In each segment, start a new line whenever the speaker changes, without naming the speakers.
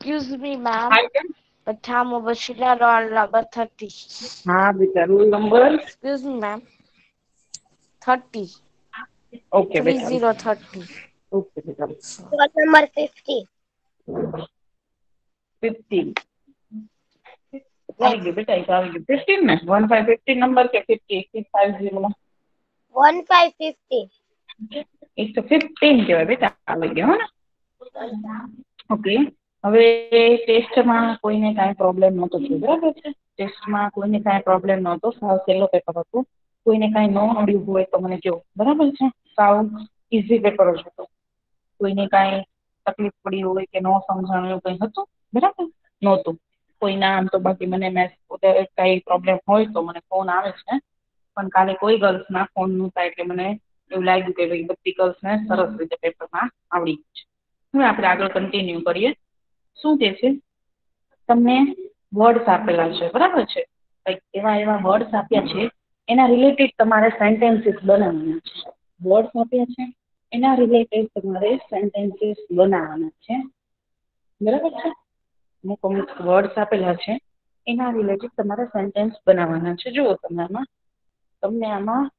Excuse me, ma'am.
Hi, ma'am.
But I'm Bashira roll number 30.
हाँ बेटा roll number
Excuse me, ma'am. 30.
Okay बेटा
3030.
Okay बेटा
Roll number 50.
15 આવી ગયું બેટા એક આવી ગયું 15 ને 1515 નંબર કે 50 650 માં
1550.
એક તો 15 કહેવાય બેટા આવી ગયો હો ને ઓકે હવે ટેસ્ટમાં કોઈને કાંઈ પ્રોબ્લેમ નહોતો થયો બરાબર છે ટેસ્ટમાં કોઈને કાંઈ પ્રોબ્લેમ નહોતો સાવ સહેલો પેપર હતું કોઈને કાંઈ ન આવડ્યું હોય તો મને કહો બરાબર છે સાવ ઇઝી પેપર જ હતો કોઈને કાંઈ તકલીફ પડી હોય કે ન સમજાણું એવું કંઈ હતું બરાબર નહોતું કોઈના આમ તો બાકી મને કાંઈ પ્રોબ્લેમ હોય તો મને ફોન આવે છે પણ કાલે કોઈ ગર્લ્સના ફોન નહોતા એટલે મને એવું લાગ્યું કે ભાઈ બધી ગર્લ્સને સરસ રીતે પેપરમાં આવડી ગયું છે હવે આપણે આગળ કન્ટિન્યુ કરીએ શું કે છે તમને વર્ડ્સ આપેલા છે બરાબર છે કંઈક એવા વર્ડ્સ આપ્યા છે એના રિલેટેડ તમારે સેન્ટેન્સીસ બનાવવાના છે વર્ડ્સ આપ્યા છે એના રિલેટેડ તમારે સેન્ટેન્સીસ બનાવવાના છે બરાબર છે અમુક વર્ડ્સ આપેલા છે એના રિલેટેડ તમારે સેન્ટેન્સ બનાવવાના છે જુઓ તમને આમાં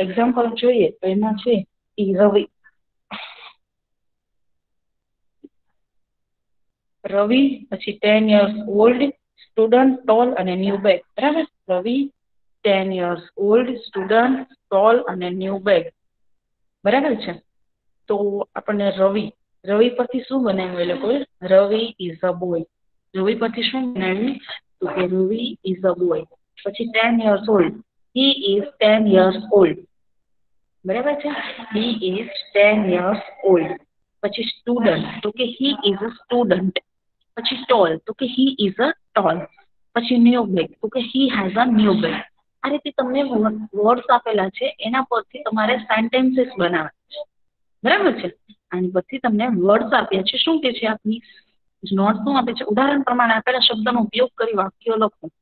એક્ઝામ્પલ જોઈએ તો એમાં છે રવિ પછી 10 years old સ્ટુડન્ટ ટોલ અને ન્યૂ બેગ બરાબર રવિ 10 years old સ્ટુડન્ટ ટોલ અને ન્યૂ બેગ બરાબર છે તો આપણને રવિ પરથી શું બનાવ્યું એ લોકોએ રવિ ઇઝ અ બોય રવિ પરથી શું બનાવ્યું તો કે રવિ ઇઝ અ બોય પછી 10 years old he is 10 years old બરાબર છે he is 10 years old પછી સ્ટુડન્ટ તો કે he is a student પછી ટોલ તો કે he is a tall પછી ન્યૂ બેગ તો કે he has a new bag આ રીતે તમને વર્ડ્સ આપેલા છે એના પરથી તમારે સેન્ટેન્સીસ બનાવવાના છે બરાબર છે આની પરથી તમને વર્ડ્સ આપ્યા છે શું કે છે આપની નોટ શું આપે છે ઉદાહરણ પ્રમાણે આપેલા શબ્દનો ઉપયોગ કરી વાક્યો લખો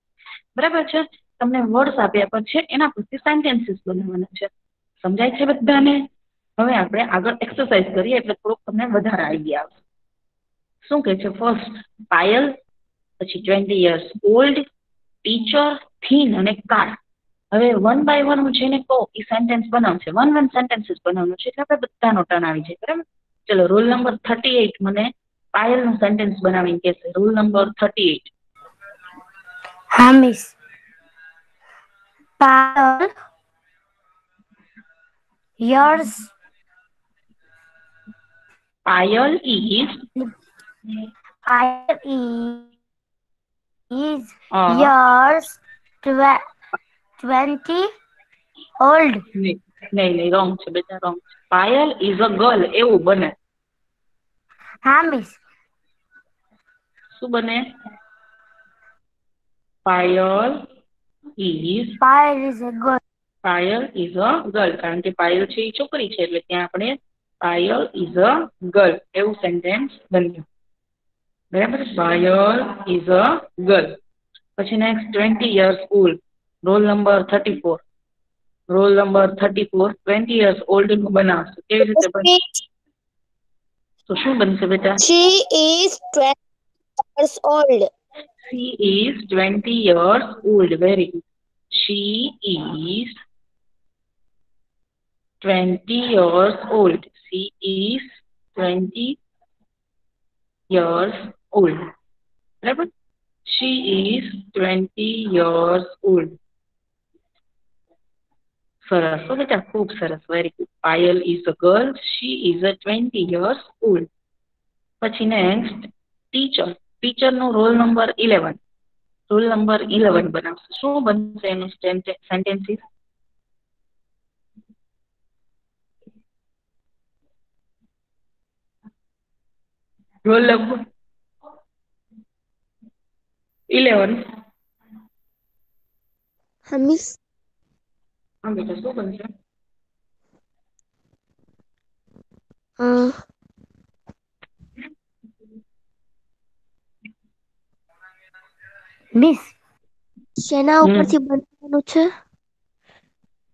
બરાબર છે તમને વર્ડ્સ આપ્યા પર છે એના પરથી સેન્ટેન્સીસ બનાવવાના છે સમજાય છે બધાને હવે આપણે આગળ એક્સરસાઇઝ કરીએ એટલે થોડોક તમને વધારે આઈડિયા આવશે શું કે છે ફર્સ્ટ પાયલ પછી 20 years old ટીચર થીન અને કાર હવે વન બાય વન હું જેને કહું એ સેન્ટેન્સ બનાવશે વન સેન્ટેન્સીસ બનાવવાનું છે એટલે આપણે બધાનો ટર્ન આવી જાય બરાબર ચલો રોલ નંબર 38 મને પાયલનું સેન્ટેન્સ બનાવીને કહેશે રોલ નંબર 38
હા miss Payal yours
Payal is
yours 20 old
નહીં રોંગ છે બેટા રોંગ છે પાયલ ઇઝ અ ગર્લ એવું બને
હા મિસ
શું બને પાયલ ઇઝ અ ગર્લ કારણ કે પાયલ છે એ છોકરી છે એટલે ત્યાં આપણે પાયલ ઇઝ અ ગર્લ એવું સેન્ટેન્સ બન્યું બરાબર પાયલ ઇઝ અ ગર્લ પછી next 20 years old roll number 34 roll number 34 20 years old નું બનાવશે કેવી રીતે બનશે તો શું બનશે બેટા
she is 20 years old
she is 20 years old very good she is 20 years old she is 20 years old બરાબર she is 20 years old સરસ હો બેટા ખૂબ સરસ very good Payal is a girl she is a 20 years old પછી next ટીચરનો roll number 11 roll number 11 બનાવશે શું બનશે એનું સેન્ટેન્સીસ રોલ નંબર 11
હા મિસ
હા બેટા શું બનશે
મિસ શેના ઉપરથી બનાવવાનું છે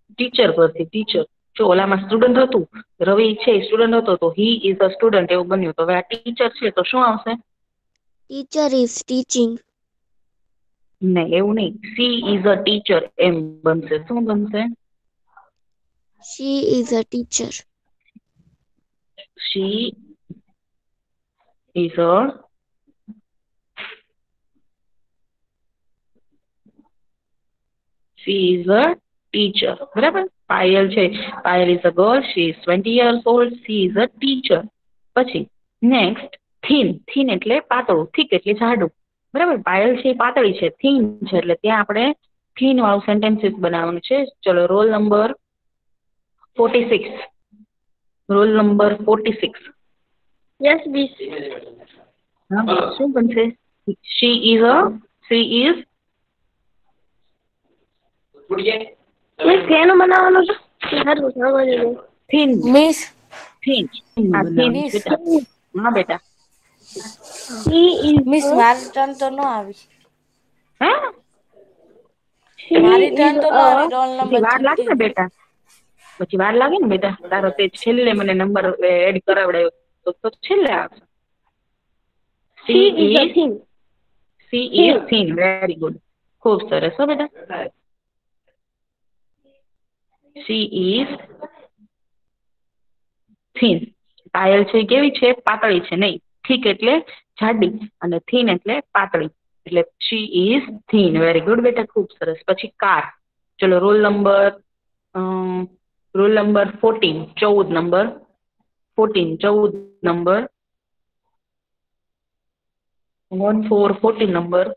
ટીચર પરથી ટીચર જો ઓલામાં સ્ટુડન્ટ હતું રવિ છે સ્ટુડન્ટ હતો તો હી ઇઝ અ સ્ટુડન્ટ એવું બન્યું તો હવે આ ટીચર છે તો શું આવશે
Teacher is teaching.
નહીં, એવું નહીં. સી ઇઝ અ ટીચર એમ બનશે. શું બનશે?
She is a teacher.
She is a teacher. બરાબર. પાયલ છે. Payal is a girl. She is 20 years old. She is a teacher. પછી નેક્સ્ટ થીન. થીન એટલે પાતળું. થીક એટલે જાડું. બરાબર. પાયલ છે પાતળી છે. થીન છે એટલે ત્યાં આપણે થીન વાળું સેન્ટેન્સીસ બનાવવાનું છે. ચલો roll number 46. Roll number 46.
Yes, miss.
હા, શું બનશે? she is
Miss, કેનું બનાવવાનું છે? સારું, સમજી ગઈ.
થીન.
Miss
thin. હા, થીન બેટા. હા બેટા.
She is
મિસ મારી ટર્ન તો ન આવી.
હા,
મારી ટર્ન તો ન આવી. રોલ
પછી
નંબર
વાર લાગે ને બેટા. પછી વાર લાગે ને બેટા. તારો તે છેલ્લે મને નંબર એડ કરાવડાયો તો છેલ્લે આવશે.
She is a thing.
She is thin. Very good. ખૂબ સરસ હો બેટા. She is thin. પાયલ છે કેવી છે? પાતળી છે. નહીં, ઠીક એટલે જાડી અને થીન એટલે પાતળી. એટલે she is thin. Very good બેટા, ખૂબ સરસ. પછી કાર. ચલો roll number 14. 14 number 14 number.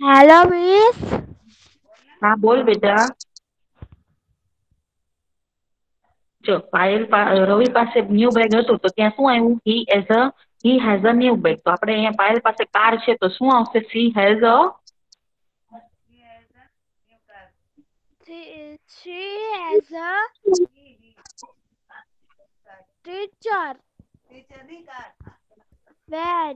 Hello, miss.
હા બોલ બેટા. જો પાયલ રવિ પાસે ન્યુ બેગ હતું તો ત્યાં શું આવ્યું? he has a new bag. તો આપણે અહીંયા પાયલ પાસે કાર છે તો શું આવશે? she has a
teacher. Bad.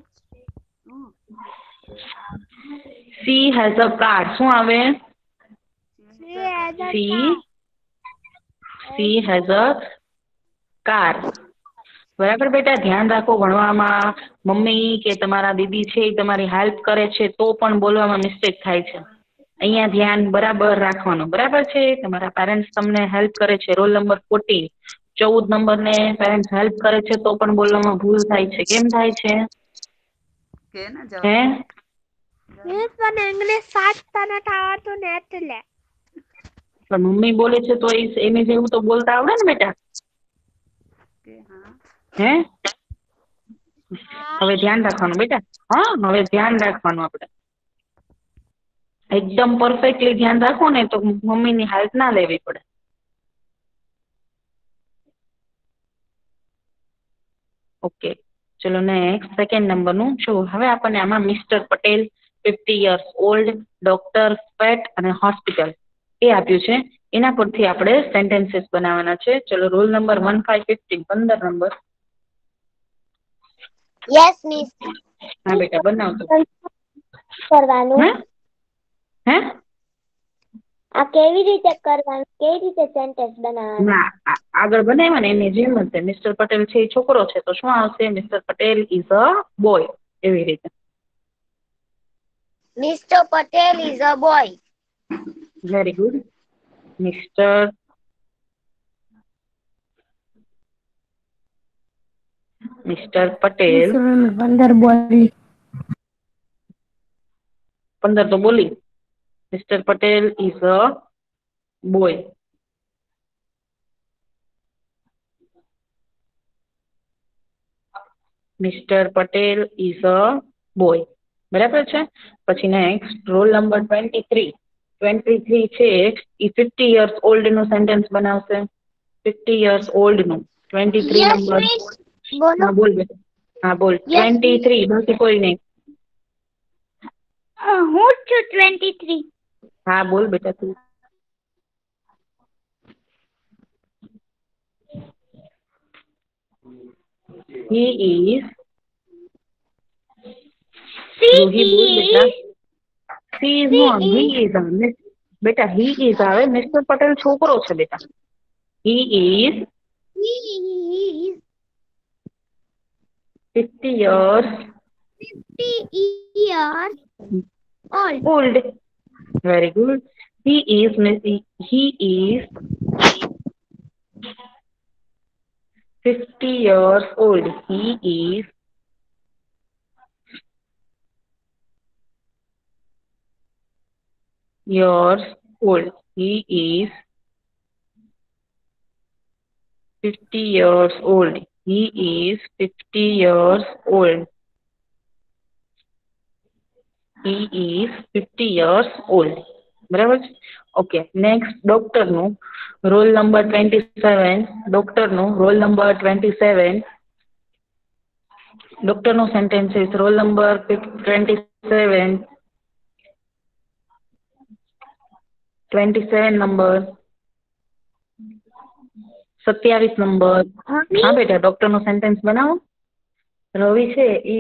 she has a car. શું આવે? she has a car. બરાબર બેટા, ધ્યાન રાખો ભણવામાં. મમ્મી કે તમારા દીદી છે એ તમારી હેલ્પ કરે છે તો પણ બોલવામાં મિસ્ટેક થાય છે. અહીંયા ધ્યાન બરાબર રાખવાનું. બરાબર છે? તમારા પેરેન્ટ્સ તમને હેલ્પ કરે છે. Roll number 14. 14 નંબર ને પેરેન્ટ્સ હેલ્પ કરે છે તો પણ બોલવામાં ભૂલ થાય છે. કેમ થાય છે? હે?
Miss, મને ઇંગ્લિશ સાચતા નથી આવડતું ને એટલે.
પણ મમ્મી બોલે છે તો એને જેવું તો બોલતા આવડે ને બેટા. હે? હવે ધ્યાન રાખવાનું બેટા. હા, હવે ધ્યાન રાખવાનું. આપણે એકદમ પરફેક્ટલી ધ્યાન રાખો ને તો મમ્મીની હેલ્પ ના લેવી પડે. ઓકે, ચલો નેક્સ્ટ સેકન્ડ નંબરનું જો. હવે આપણને આમાં mister Patel, 50 years old, doctor, pet અને હોસ્પિટલ એ આપ્યું છે. એના પરથી આપણે સેન્ટેન્સીસ બનાવવાના છે. ચલો roll number 1515. 15 number.
Yes, miss.
હા બેટા, બનાવતો.
કરવાનું.
હે?
આ કેવી રીતે કરવાનું? કેવી રીતે સેન્ટેન્સ બનાવવાનું?
ના, આગળ બનાવ્યા ને એની જેમ જ. મિસ્ટર પટેલ છે એ છોકરો છે તો શું આવશે? Mister Patel is a boy. એવી રીતે.
Mr. Patel is a boy.
Very good. Mister Patel.
15 બોલી.
15 તો બોલી. Mister Patel is a boy. Mr Patel is a boy. બરાબર છે? પછી નેક્સ્ટ રોલ નંબર 23. 23 છે એ 50 years old નું સેન્ટેન્સ બનાવશે. 50 years old નું. 23
Yes,
નંબર.
miss. બોલો.
હા બોલ બેટા. હા બોલ.
Yes,
23 બાકી કોઈ નહીં.
હું જ છું 23.
હા બોલ બેટા તું. he is રૂહી બોલ બેટા. he is not. he is a બેટા હી ઇઝ આવે, મિસ્ટર પટેલ છોકરો છે બેટા. He is
He is
50 years
50 years old.
old. Very good. He is 50 years old. He is years old. He is 50 years old. He is 50 years old. He is 50 years old. બરાબર છે. Okay, next ડોક્ટરનું roll number 27. ડોક્ટરનું roll number 27. ડોક્ટરનું sentence is roll number 27. 27 number 27 number. હા બેટા, ડોક્ટરનું sentence બનાવો. રવિ છે એ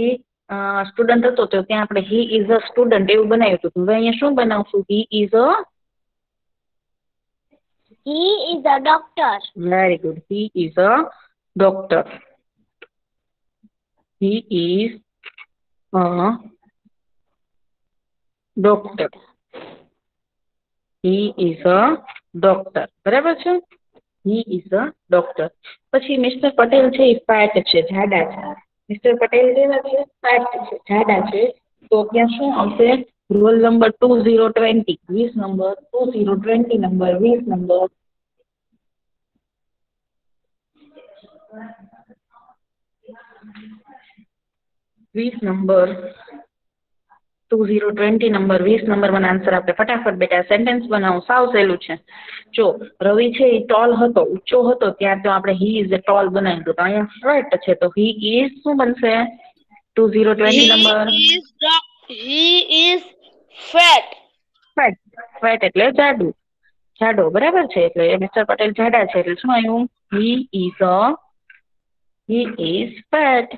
student હતો તો ત્યાં આપણે હી ઇઝ અ સ્ટુડન્ટ એવું બનાવ્યું હતું. હવે અહીંયા શું બનાવશું? He is a
doctor.
Very good. He is a doctor. He is a doctor. He is a doctor. બરાબર છે. He is a doctor. પછી મિસ્ટર પટેલ છે એ ફેટ છે, જાડા છે. મિસ્ટર પટેલ કેવા છે? ફેટ છે, જાડા છે. તો ત્યાં શું આવશે? Roll number 2020. 20 number 2020 number 20 number 20 number 2020 number 20 નંબરમાં આન્સર આપે. ફટાફટ બેટા સેન્ટેન્સ બનાવો. સાવ સહેલું છે. જો રવિ છે એ ટોલ હતો, ઊંચો હતો, ત્યાં તો આપણે હી ઇઝ અ ટોલ બનાવ્યું. તો અહીંયા ફેટ છે તો હી ઇઝ શું બનશે? 2020 number
He is fat.
Fat. Fat એટલે જાડું, જાડો. બરાબર છે. એટલે મિસ્ટર પટેલ જાડા છે એટલે શું આવ્યું? He is fat.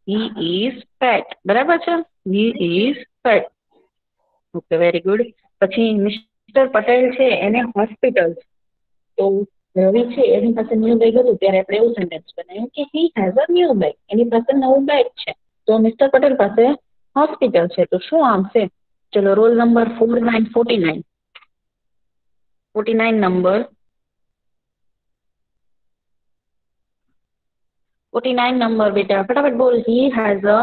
He is fat. બરાબર છે. He is fat. Okay, very good. પછી મિસ્ટર પટેલ છે એને હોસ્પિટલ. તો રવિ છે એની પાસે ન્યૂ બેગ હતું ત્યારે આપણે એવું સેન્ટેન્સ બનાવ્યું કે he has a new bag. એની પાસે નવું બેગ છે. તો મિસ્ટર પટેલ પાસે હોસ્પિટલ છે તો શું આવશે? ચલો રોલ નંબર 49. 49 નંબર 49 નંબર બેટા ફટાફટ બોલ. He has a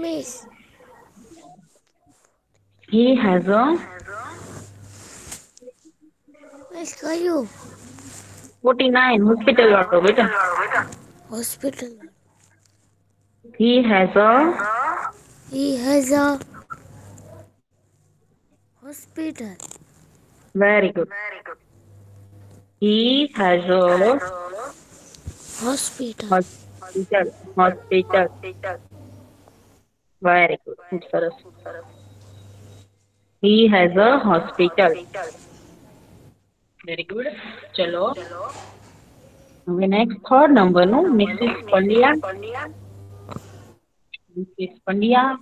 Miss.
He has a
Miss કયું?
49 હોસ્પિટલ વાળો બેટા.
Hospital.
He has a
He has a hospital.
Very good. He has a
Hospital.
Hospital. Hospital. Very good. ખૂબ સરસ. He has a hospital. Very good. ચલો હવે next third નંબરનું Mrs Pandya. Mrs Pandya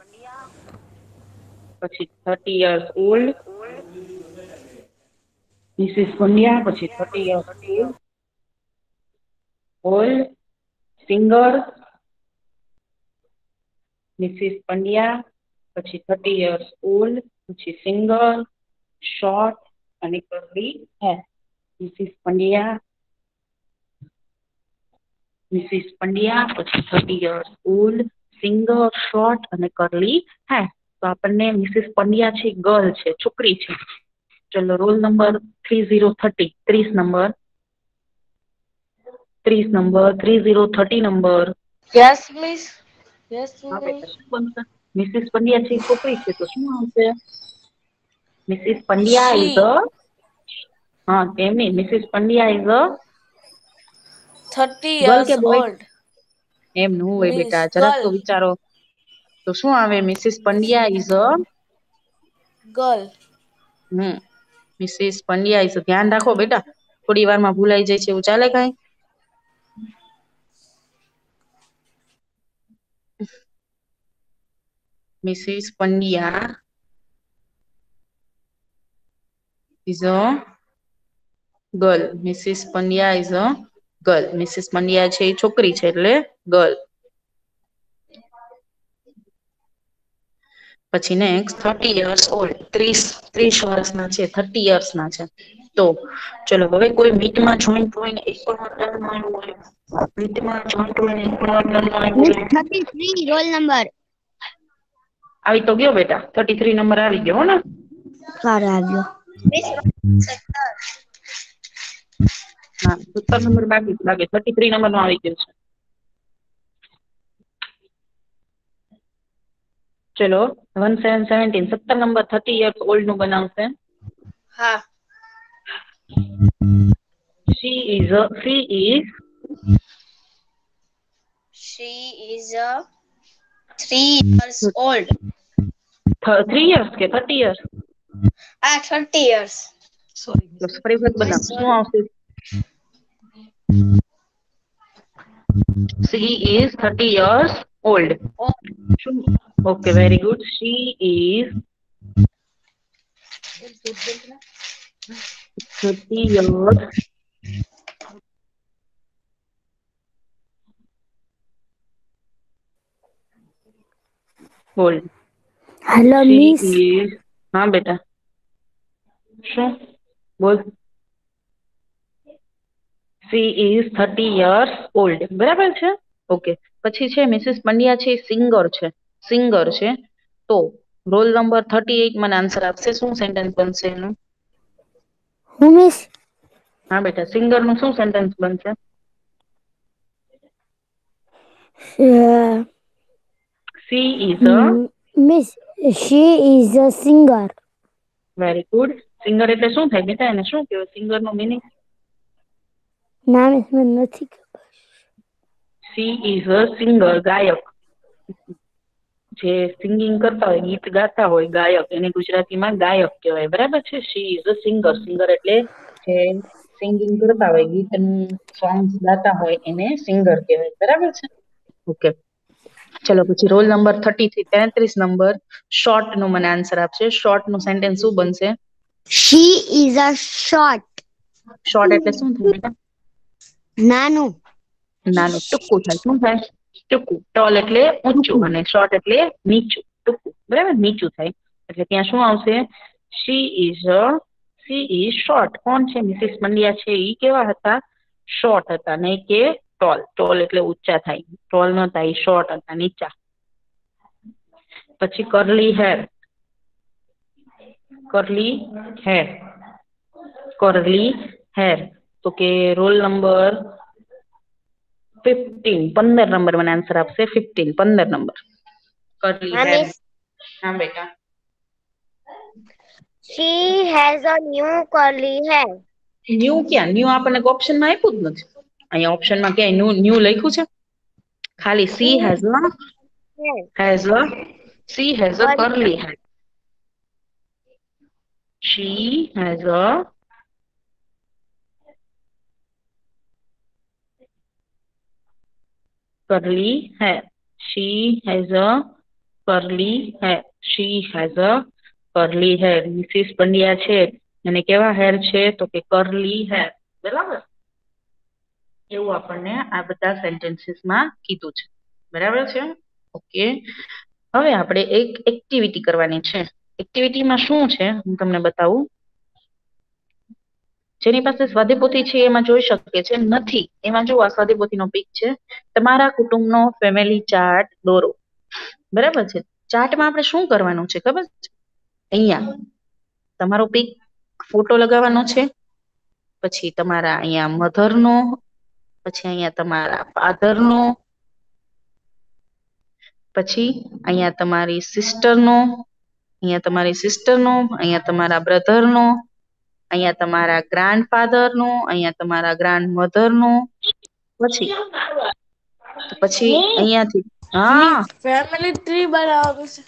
પછી 30 years old. Mrs Pandya પછી 30 years old singer. Mrs Pandya પછી 30 years old પછી singer, short અને કર્લી હેર. મિસિસ પંડ્યા પછી 30 યર્સ ઓલ્ડ સિંગર, શોર્ટ અને કર્લી હેર. તો આપણને મિસિસ પંડ્યા છે ગર્લ છે, છોકરી છે. ચલો roll number 3030. 30 number 30 number.
Yes, miss. Yes,
હા
miss.
બેટા શું બનશે? મિસિસ પંડ્યા છે છોકરી છે તો શું આવશે? Mrs Pandya
She
is a હા કેમની Mrs Pandya is a
30
girl
years
કે બોય?
old.
એમ ન હોય
Miss
બેટા, જરાક તો
girl.
વિચારો. તો શું આવે? Mrs Pandya is a
Girl.
Mrs Pandya is. ધ્યાન રાખો બેટા, થોડી વારમાં ભૂલાઈ જાય છે એવું ચાલે કાંઈ? Mrs. Pandya is a girl. Mrs. Pandya is a girl. Mrs. Pandya છે એ છોકરી છે એટલે girl. પછી નેક્સ્ટ 30 years old 30 વર્ષના છે 30 yearsના છે તો ચલો હવે કોઈ મીટમાં જોઈન્ટ હોય ને એક પણ ટર્નમાં આવ્યું હોય મીટમાં જોઈન્ટ હોય ને એક પણ ટર્નમાં આવ્યું હોય
33 રોલ નંબર
આવી તો ગયો બેટા 33 નંબર આવી ગયો હો ને
સારો આવ્યો
હા 17 નંબર બાકી 33 નંબર નો આવી ગયો છે ચલો 1717 17 નંબર 30 years old નું બનાવશે
હા
she is
3 years old
3 years કે 30 years
30 years sorry
તો ફરી વખત બનાવ શું આવશે she is 30 years old okay very good she is 30 years old
hello
she
miss
is હા બેટા શું બોલ she is 30 years old બરાબર છે ઓકે પછી છે મિસિસ પંડ્યા છે સિંગર છે તો રોલ નંબર 38 મને આન્સર આપશે શું સેન્ટેન્સ બનશે એનું
હું મિસ
હા બેટા સિંગર નું શું સેન્ટેન્સ બનશે she is a
miss she is a singer
very good singer એટલે શું થાય બેટા એને શું કહેવાય સિંગર નો મીનિંગ
ના મિસ મને નથી ખબર
she is a singer ગાયક જે સિંગિંગ કરતા હોય ગીત ગાતા હોય ગાયક એને ગુજરાતીમાં ગાયક કહેવાય બરાબર છે she is a singer singer એટલે જે સિંગિંગ કરતા હોય ગીતનું સોંગ્સ ગાતા હોય એને સિંગર કહેવાય બરાબર છે ઓકે ચલો પછી રોલ નંબર 30 થી 33 નંબર શોર્ટ નું મને આન્સર આપશે શોર્ટ નું સેન્ટેન્સ શું બનશે
she is a short
short એટલે શું થાય બેટા
નાનું
નાનું ટૂંકું થાય શું થાય ટૂંકું ટોલ એટલે ઊંચું અને શોર્ટ એટલે નીચું ટૂંકું બરાબર નીચું થાય એટલે ત્યાં શું આવશે શી ઇઝ શોર્ટ કોણ છે મિસિસ પંડ્યા છે ઈ કેવા હતા શોર્ટ હતા નહીં કે ટોલ એટલે ઊંચા થાય ટોલ ન થાય શોર્ટ હતા નીચા પછી કરલી હેર તો કે રોલ નંબર 15 નંબર મને આન્સર આપશે 15 નંબર કરલી હેર હા બેટા
she has a new curly hair
new ક્યાં ન્યુ આપણને ઓપ્શનમાં આપ્યું જ નથી અહીંયા ઓપ્શનમાં ક્યાંય ન્યુ લખ્યું છે ખાલી she has a કરલી hair she has a curly hair she has a curly hair Mrs Pandya છે અને કેવા હેર છે તો કે કરલી હેર બરાબર એવું આપણને આ બધા સેન્ટેન્સીસમાં કીધું છે બરાબર છે ઓકે હવે આપણે એક એક્ટિવિટી કરવાની છે એક્ટિવિટીમાં શું છે હું તમને બતાવું જેની પાસે સ્વાધ્યાયપોથી છે એમાં જોઈ શકે છે નથી એમાં જો આ સ્વાધ્યાયપોથીનો પિક છે તમારા કુટુંબનો ફેમિલી ચાર્ટ દોરો બરાબર છે ચાર્ટમાં આપણે શું કરવાનું છે ખબર છે અહીંયા તમારો પિક ફોટો લગાવવાનો છે પછી તમારા અહીંયા મધરનો પછી અહીંયા તમારા ફાધરનો પછી અહીંયા તમારી સિસ્ટરનો અહીંયા તમારા બ્રધરનો અહીંયા તમારા ગ્રાન્ડફાધરનો અહીંયા તમારા ગ્રાન્ડમધરનો પછી અહીંયાથી હા
ફેમિલી ટ્રી બનાવવાનું છે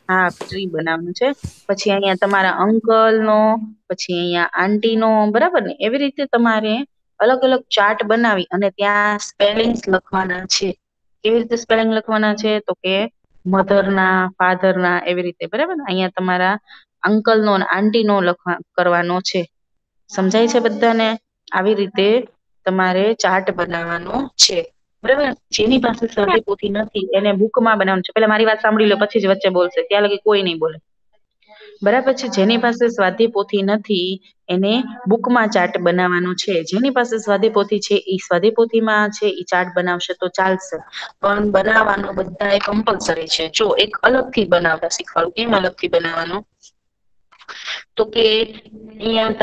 હા ટ્રી બનાવવાનું છે પછી અહીંયા તમારા અંકલનો પછી અહીંયા આંટીનો બરાબર ને એવી રીતે તમારે અલગ અલગ ચાર્ટ બનાવી અને ત્યાં સ્પેલિંગ્સ લખવાના છે કેવી રીતે સ્પેલિંગ લખવાના છે તો કે મધરના, ફાધરના એવી રીતે, બરાબર. અહીંયા તમારા અંકલનો અને આંટીનો કરવાનો છે. સમજાય છે બધાને? આવી રીતે તમારે ચાર્ટ બનાવવાનો છે, બરાબર. જેની પાસે સ્વાધ્યાય પોથી નથી એને બુકમાં બનાવવાનું છે. પેલા મારી વાત સાંભળી લો, પછી જ વચ્ચે બોલશે. ત્યાં લગી કોઈ નહીં બોલે, બરાબર છે. જેની પાસે સ્વાધ્યાય પોથી નથી એને બુકમાં ચાર્ટ બનાવવાનો છે. જેની પાસે સ્વાધ્યાય પોથી છે એ સ્વાધ્યાય પોથીમાં છે એ ચાર્ટ બનાવશે તો ચાલશે, પણ બનાવવાનો બધા કમ્પલસરી છે. જો એક અલગથી બનાવતા શીખવાડું. કેમ અલગથી બનાવવાનું? તો કે અહીંયા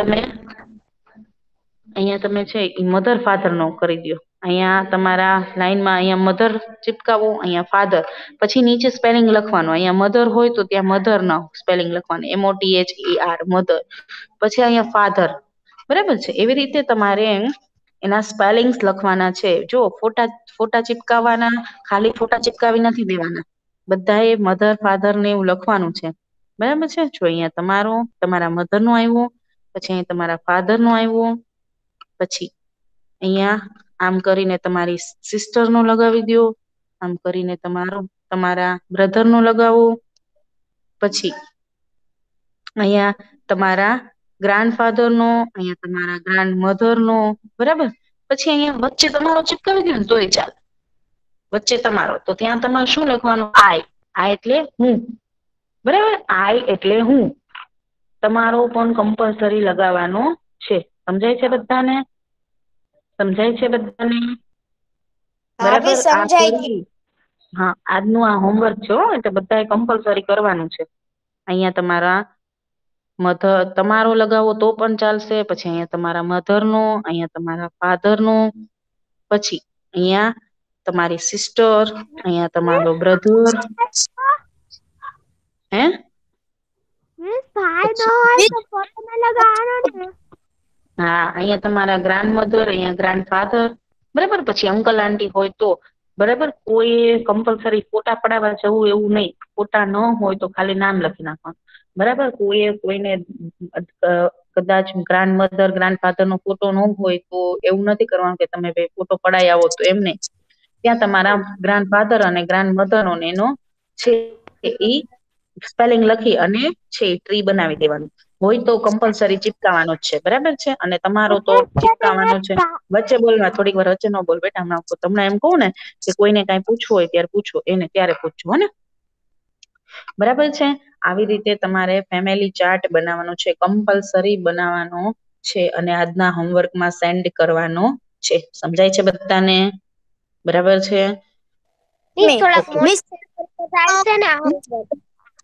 તમે છે એ મધર ફાધર નો કરી દો. અહીંયા તમારા લાઈનમાં અહીંયા મધર ચિપકાવો, અહીંયા ફાધર, પછી નીચે સ્પેલિંગ લખવાનું. અહીંયા મધર હોય તો ત્યાં મધર નો સ્પેલિંગ લખવાનું, MOTHER મધર, પછી અહીંયા ફાધર, બરાબર છે. એવી રીતે તમારે એના સ્પેલિંગ્સ લખવાના છે. જો ફોટા ચિપકાવવાના, ખાલી ફોટા ચિપકાવી નથી દેવાના, બધાએ મધર ફાધર ને એવું લખવાનું છે, બરાબર છે. જો અહીંયા તમારા મધર નો આવ્યો, પછી અહીંયા તમારા ફાધર નો આવ્યો, પછી અહીંયા આમ કરીને તમારી સિસ્ટર નો લગાવી દો, આમ કરીને તમારા બ્રધર નો લગાવો, પછી અહીંયા તમારા ગ્રાન્ડફાધર નો, અહીંયા તમારા ગ્રાન્ડ મધર નો, બરાબર. પછી અહીંયા વચ્ચે તમારો ચિપકાવી દો ને તોય ચાલે, વચ્ચે તમારો. તો ત્યાં તમારે શું લખવાનું? આઈ એટલે હું, બરાબર. આઈ એટલે હું. તમારો પણ કમ્પલસરી લગાવવાનો છે. સમજાય છે બધાને? સમજાય છે બધાને? બરાબર. હા, આજનું આ હોમવર્ક છે, એટલે બધાએ કમ્પલસરી કરવાનું છે. અહીંયા તમારા તમારો લગાવો તો પણ ચાલશે, પછી અહીંયા તમારા મધર નો, અહીંયા તમારા ફાધર નો, પછી અહીંયા તમારી સિસ્ટર, અહીંયા તમારો બ્રધર, હે હા, અહીંયા તમારા ગ્રાન્ડ મધર, અહીંયા ગ્રાન્ડ ફાધર, બરાબર. પછી અંકલ આંટી હોય તો, બરાબર. કોઈ કમ્પલસરી ફોટા પડાવવા જવું એવું નહીં. ફોટા ન હોય તો ખાલી નામ લખી નાખવાનું, બરાબર. કોઈને કદાચ ગ્રાન્ડ મધર ગ્રાન્ડ ફાધર નો ફોટો ન હોય તો એવું નથી કરવાનું કે તમે ફોટો પડાઈ આવો, તો એમ નહીં. ત્યાં તમારા ગ્રાન્ડ ફાધર અને ગ્રાન્ડ મધર એનો છે એ સ્પેલિંગ લખી અને છે ટ્રી બનાવી દેવાનું. હોય તો કમ્પલસરી ચિપકાવાનો જ છે, બરાબર છે. અને તમારો તો ચિપકાવાનો છે. વચ્ચે બોલવા, થોડીક વાર વચ્ચે ન બોલ બેટા. હમણાં તમને એમ કહું ને કે કોઈને કઈ પૂછવું હોય ત્યારે પૂછો, એને ત્યારે પૂછજો, હો ને, બરાબર છે. આવી રીતે તમારે ફેમિલી ચાર્ટ બનાવવાનો છે, કમ્પલસરી બનાવવાનો છે, અને આજના હોમવર્કમાં સેન્ડ કરવાનો છે. સમજાય છે બધાને? બરાબર છે.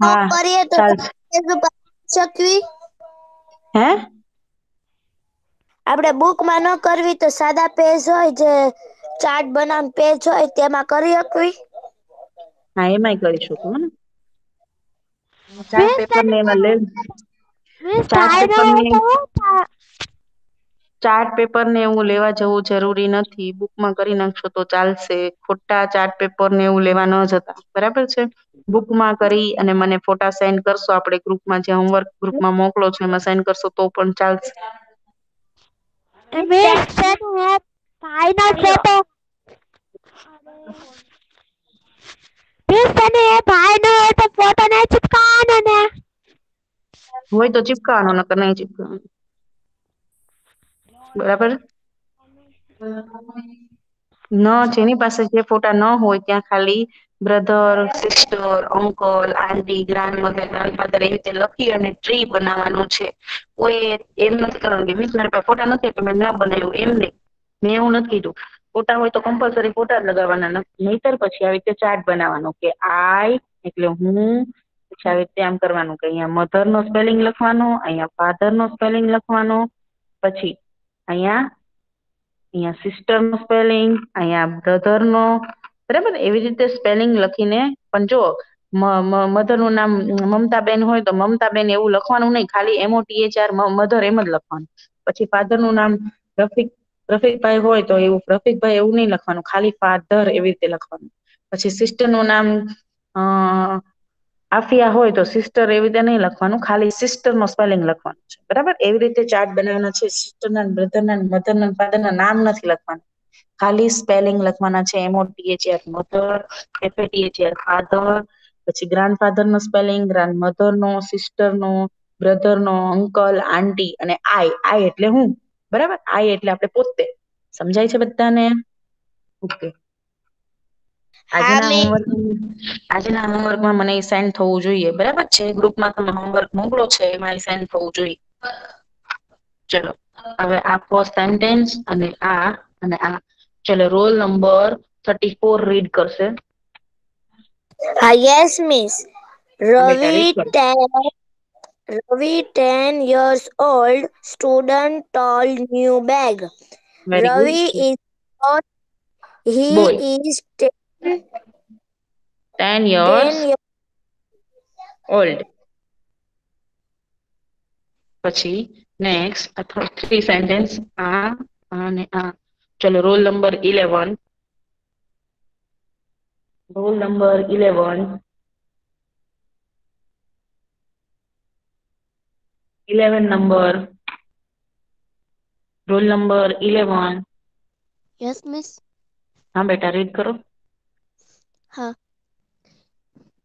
હા, હે
આપણે બુકમાં ન કરવી તો સાદા પેજ હોય, જે ચાર્ટ બનાવવાનું પેજ હોય તેમાં કરી શકવી.
હા, એમાંય કરી શકો ને. ચાર્ટ પેપર ને એમાં લે, ચાર્ટ પેપર ને એવું લેવા જવું જરૂરી નથી. બુકમાં કરી નાખશો તો ચાલશે. ખોટા ચાર્ટ પેપર ને એવું લેવા ન જતા, બરાબર છે. બુકમાં કરી અને મને ફોટા સેન્ડ કરશો, આપણે ગ્રુપમાં જે હોમવર્ક ગ્રુપમાં મોકલો છો એમાં સેન્ડ કરશો તો પણ ચાલશે. હોય તો ચિપકાવાનો, નકર નહીં ચિપકાવાનો, બરાબર. જેની પાસે જે ફોટા ન હોય ત્યાં ખાલી બ્રધર, સિસ્ટર, અંકલ, આંટી, ગ્રાન્ડ મધર, ગ્રાન્ડ ફાધર એવી રીતે લખી અને ટ્રી બનાવવાનું છે. કોઈ એમ નથી કરવાનું કે મિસ મારી પાસે ફોટા નથી તો મેં ન બનાવ્યું, એમ નહીં. મેં એવું નથી કીધું. ફોટા હોય તો કમ્પલસરી ફોટા જ લગાવવાના, નહીતર પછી આવી રીતે ચાર્ટ બનાવવાનો કે આઈ એટલે હું, પછી આવી રીતે આમ કરવાનું કે અહીંયા મધર નો સ્પેલિંગ લખવાનો, અહીંયા ફાધર નો સ્પેલિંગ લખવાનો, પછી અહીંયા સિસ્ટર નો સ્પેલિંગ, અહીંયા બ્રધર નો, બરાબર. એવી રીતે સ્પેલિંગ લખીને, પણ જો મધર નું નામ મમતાબેન હોય તો મમતાબેન એવું લખવાનું નહીં, ખાલી MOTHR મધર એમ જ લખવાનું. પછી ફાધર નું નામ રફીકભાઈ હોય તો એવું રફીકભાઈ એવું નહીં લખવાનું, ખાલી ફાધર એવી રીતે લખવાનું. પછી સિસ્ટર નું નામ આફિયા હોય તો સિસ્ટર એવી રીતે નહીં લખવાનું, ખાલી સિસ્ટર નો સ્પેલિંગ લખવાનું છે, બરાબર. એવી રીતે ચાર્ટ બનાવવાના છે. સિસ્ટરના, બ્રધરના, મધરના, ફાધરના નામ નથી લખવાના, ખાલી સ્પેલિંગ લખવાના છે. MOTHR મધર, FATHR ફાધર, પછી ગ્રાન્ડફાધર નો સ્પેલિંગ, ગ્રાન્ડમધર નો, સિસ્ટર નો, બ્રધર નો, અંકલ, આંટી અને આઈ એટલે હું. બરાબર, આઈ એટલે આપણે પોતે. સમજાય છે બધાને? ઓકે.
હા મિસ.
આજના હોમવર્કમાં મને સેન્ડ થવું જોઈએ. બરાબર છે, ગ્રુપમાં તમે હોમવર્ક મોકલો છે એમાં સેન્ડ થવું જોઈએ. ચલો હવે આ ફર્સ્ટ સેન્ટેન્સ અને આ ચલો રોલ નંબર 34 રીડ કરશે.
Yes, miss.
બેટા રીડ કરો.
Ravi, 10 years old, student, tall, new bag.
Very good.
Ravi is tall. He
boy
is 10
10 years
years
old. પછી નેક્સ્ટ 3 સેન્ટેન્સ અને ચલો role number 11. Roll number 11. 11 number. Role number 11.
Yes, miss.
હા બેટા read કરો.
Huh.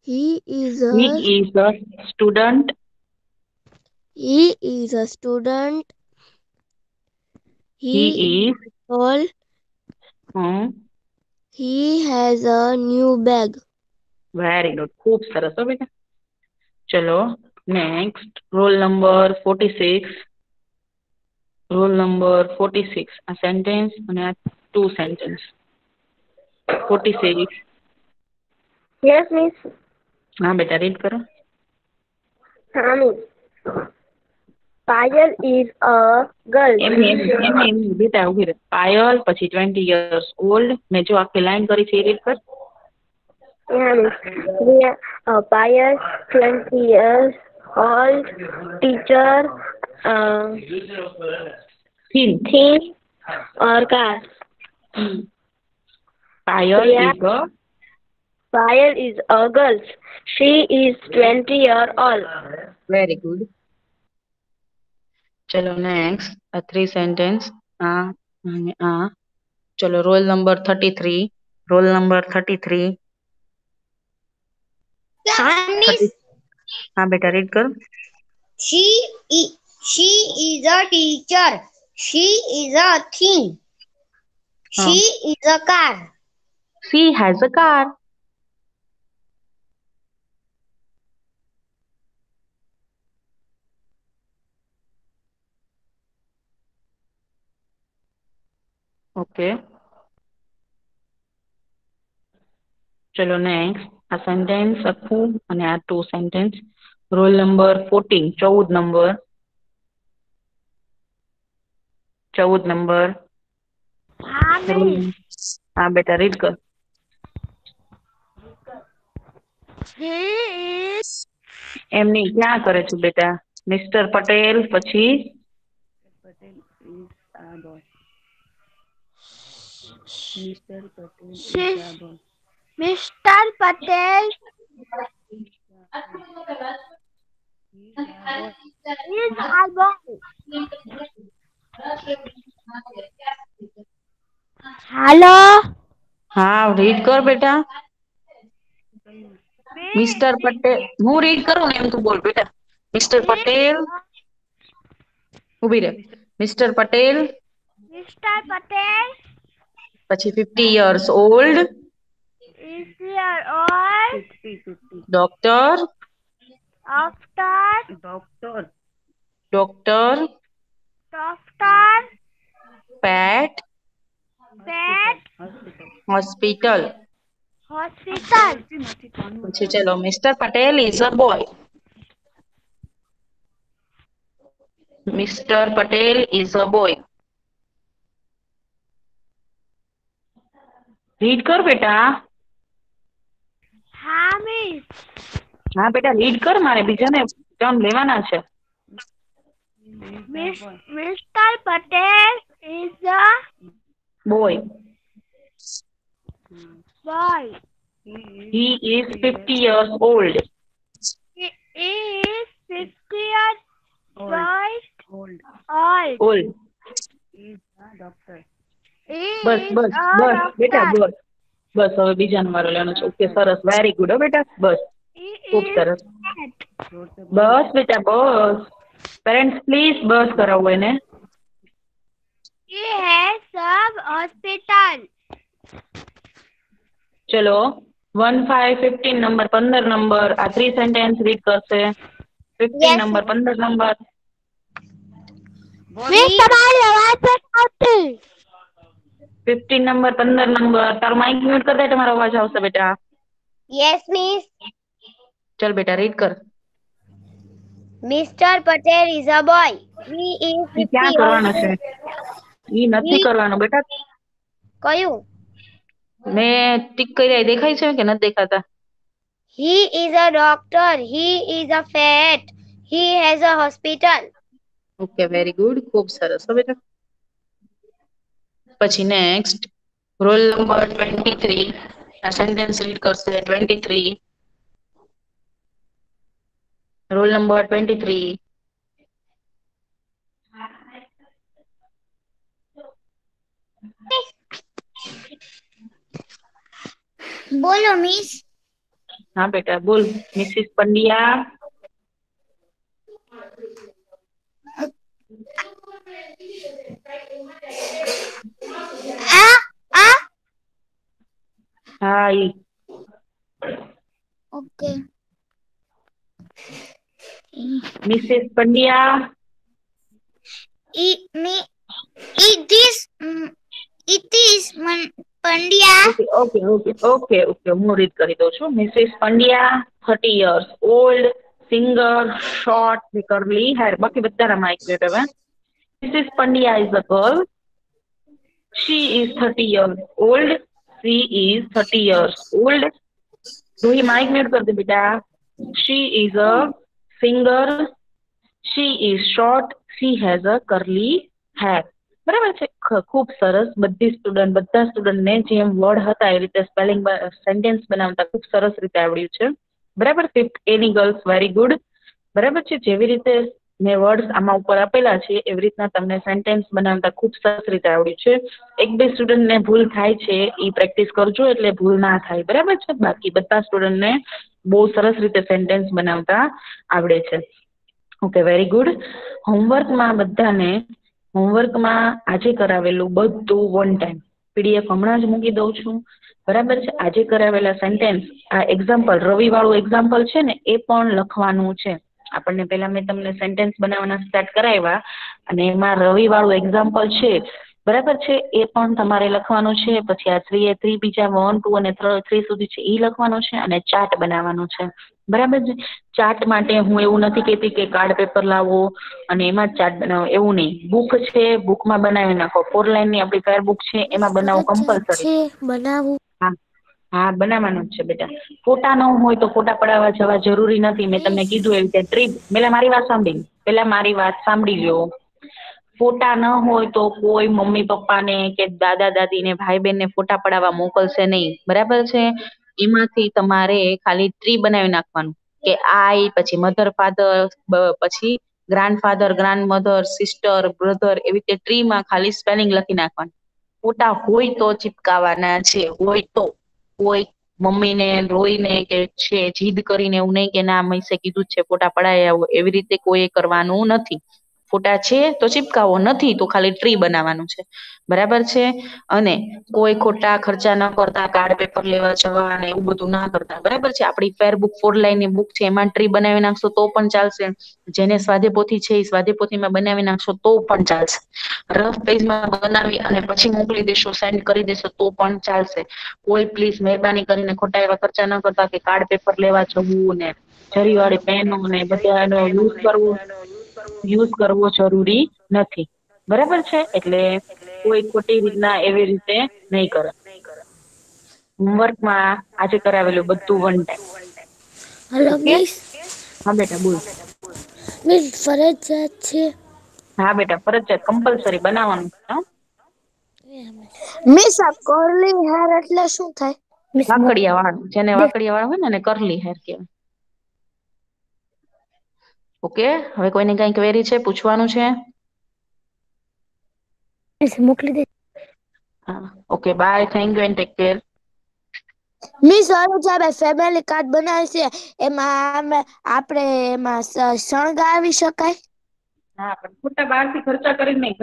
He is
He is a student.
a student.
He is
Tall. He has a new bag.
Very good. ખૂબ સરસ હો બેટા. ચલો next roll number 46. Roll number 46. આ sentence અને આ 2 સેન્ટેન્સ. 46.
Yes, miss.
હા બેટા રીડ કરો.
Miss. Payal is a girl.
એમ બેટા ઉભી રહે. પાયલ પછી 20 years old. મેં જો આખી લાઈન કરી છે એ રીડ કર.
Yeah, miss. Payal, 20 years old, teacher, theme or car.
Payal
is a girl. She is 20 years old.
Very good. ચલો નેક્સ્ટ 3 સેન્ટેન્સ અને ચલો રોલ નંબર 33. Roll number 33. હા બેટા રીડ કર.
She is a teacher. She is a thing. She is a car.
She has a car. Okay. ચલો next આ sentence આખું અને આ 2 sentence. Roll number 14. 14 number. 14 number. હા બેટા રીડ કર. એમની ક્યાં કરે છે બેટા? મિસ્ટર પટેલ પછી
Mr. Patel is a boy. Hello.
હા રીડ કર બેટા. મિસ્ટર પટેલ. હું રીડ કરું ને એમ તું બોલ બેટા. મિસ્ટર પટેલ. ઉભી રહે. મિસ્ટર પટેલ.
Mr. Patel
પછી 50 years old.
is here old.
Doctor.
Doctor.
Pet. Hospital. પછી ચલો Mr Patel is a boy. Mr Patel is a boy. Read કર બેટા.
હા મિસ.
હા બેટા રીડ કર. મારે બીજાને ટર્ન લેવાના છે.
Mr. Patel is a
boy.
boy.
He is 50 years old.
He is 50 years old.
Old.
He
bus
is
bus
a
બસ બેટા
doctor.
બસ. બસ હવે બીજાનો વારો લેવાનો છે. ઓકે સરસ. વેરી ગુડ હો બેટા. બસ ખૂબ સરસ. બસ બેટા બસ. પેરેન્ટ્સ પ્લીઝ બસ કરાવો એને.
He has some hospital.
ચલો 1, 5, 15 નંબર 15 નંબર આ 3 સેન્ટેન્સ રીડ કરશે. 15 નંબર 15 નંબર.
Miss તમારી અવાજ નથી આવતી.
15 નંબર 15 નંબર. તારો માઇક મ્યુટ કર દે, તમારો અવાજ આવશે બેટા.
Yes, miss.
ચલ બેટા રીડ કર.
Mr. Patel is a boy. He is
ઈ ક્યાં
50
કરવાનું
years
છે?
old.
ઈ નથી કરવાનું બેટા.
કયું?
મેં ટીક કર્યા દેખાય છે કે નથી દેખાતા?
He is a doctor. He is a fat. He has a hospital.
Okay very good. ખૂબ સરસ હો બેટા. પછી નેક્સ્ટ રોલ નંબર 23 આ સેન્ટેન્સ રીડ કરશે. 23 રોલ નંબર 23.
બોલો મિસ.
હા બેટા બોલ. મિસિસ પંડ્યા. હા ઈ
okay.
Mrs Pandya.
It is Pandya.
Okay okay okay okay હું રીડ કરી દઉં છું. Mrs Pandya 30 years old singer short curly hair. બાકી બધાના માઇક રેટ હવે. મિસિસ પંડ્યા is a girl. She is 30 years old. She is 30 years old. Ruhi mike mute કર દે બેટા. She is a singer. She is short. She has a curly hair. બરાબર છે. ખૂબ સરસ. બધા સ્ટુડન્ટને જેમ વર્ડ હતા એ રીતે સ્પેલિંગ સેન્ટેન્સ બનાવતા ખૂબ સરસ રીતે આવડ્યું છે. બરાબર. 5th A ની ગર્લ્સ વેરી ગુડ. બરાબર છે. જેવી રીતે મેં વર્ડ્સ આમાં ઉપર આપેલા છે એવી રીતના તમને સેન્ટેન્સ બનાવતા ખૂબ સરસ રીતે આવડ્યું છે. 1-2 સ્ટુડન્ટને ભૂલ થાય છે એ પ્રેક્ટિસ કરજો એટલે ભૂલ ના થાય. બરાબર છે. બાકી બધા સ્ટુડન્ટને બહુ સરસ રીતે સેન્ટેન્સ બનાવતા આવડે છે. Okay very good. હોમવર્કમાં આજે કરાવેલું બધું 1 ટાઈમ PDF હમણાં જ મૂકી દઉં છું. બરાબર છે. આજે કરાવેલા સેન્ટેન્સ આ એક્ઝામ્પલ રવિ વાળું એક્ઝામ્પલ છે ને એ પણ લખવાનું છે. આપણને પહેલા મેં તમને સેન્ટેન્સ બનાવવાના સ્ટાર્ટ કરાવ્યા અને એમાં રવિ વાળું એક્ઝામ્પલ છે. બરાબર છે. એ પણ તમારે લખવાનું છે. પછી આ 3 બીજા 1, 2 અને 3 સુધી છે એ લખવાનું છે અને ચાર્ટ બનાવવાનો છે. બરાબર છે. ચાર્ટ માટે હું એવું નથી કહેતી કે કાર્ડ પેપર લાવો અને એમાં જ ચાર્ટ બનાવો, એવું નહીં. બુક છે બુકમાં બનાવી નાખો. 4 લાઈનની આપણી ફેર બુક છે એમાં બનાવવું કમ્પલસરી.
બનાવું.
હા બનાવવાનું જ છે બેટા. ફોટા ન હોય તો ફોટા પડાવવા જવા જરૂરી નથી. મેં તમને કીધું એવી રીતે ટ્રીપ. પેલા મારી વાત સાંભળી લો. ફોટા ન હોય તો કોઈ મમ્મી પપ્પાને કે દાદા દાદીને ભાઈ બહેનને ફોટા પડાવવા મોકલશે નહીં. બરાબર છે. એમાંથી તમારે ખાલી ટ્રી બનાવી નાખવાનું કે આઈ પછી મધર ફાધર પછી ગ્રાન્ડફાધર ગ્રાન્ડમધર સિસ્ટર બ્રધર એવી રીતે ટ્રીમાં ખાલી સ્પેલિંગ લખી નાખવાનું. ફોટા હોય તો ચિપકાવાના છે. હોય તો કોઈ મમ્મીને રોઈને કે છે જીદ કરીને એવું નહીં કે ના મૈસે કીધું છે ફોટા પડાવી આવો એવી રીતે કોઈ કરવાનું નથી. ફોટા છે તો ચિપકાવો, નથી તો ખાલી ટ્રી બનાવવાનું છે. બરાબર છે. અને કોઈ ખોટા ખર્ચા ન કરતા કાર્ડ પેપર લેવા જવા અને એવું બધું ના કરતા. બરાબર છે. આપણી ફેર બુક 4 લાઈનની બુક છે એમાં ટ્રી બનાવી નાખશો તો પણ ચાલશે. જેને સ્વાધ્યાયપોથી છે એ સ્વાધ્યાયપોથીમાં બનાવી નાખશો તો પણ ચાલશે. રફ પેજમાં બનાવી અને પછી મોકલી દેશો, સેન્ડ કરી દેશો તો પણ ચાલશે. કોઈ પ્લીઝ મહેરબાની કરીને ખોટા એવા ખર્ચા ન કરતા કે કાર્ડ પેપર લેવા જવું ને જરીવાળી પેનો ને બધા એનો યુઝ કરવો જરૂરી નથી. બરાબર છે. એટલે કોઈ ખોટી રીતના એવી રીતે નહીં કરે. હોમવર્કમાં આજે કરાવેલું બધું 1 ટાઈમ.
Hello
okay.
મિસ.
હા બેટા બોલ.
મિસ ફરજિયાત છે.
હા બેટા ફરજિયાત કમ્પલસરી બનાવવાનું છે.
મિસ આ કર્લી હેર એટલે શું થાય? મિસ
વાકડિયા વાળ. જેને વાકડિયા વાળ હોય ને એને કરલી હેર કહેવાય. ઓકે. હવે કોઈને કઈ ક્વેરી છે, પૂછવાનું છે?
મોકલી દે.
હા okay bye. Thank you and take care.
Miss અરુજાભાઈ ફેમિલી કાર્ડ બનાવે છે એમાં આપણે એમાં શણગાવી શકાય?
હા, પણ ખોટા બહારથી ખર્ચા કરીને નહીં,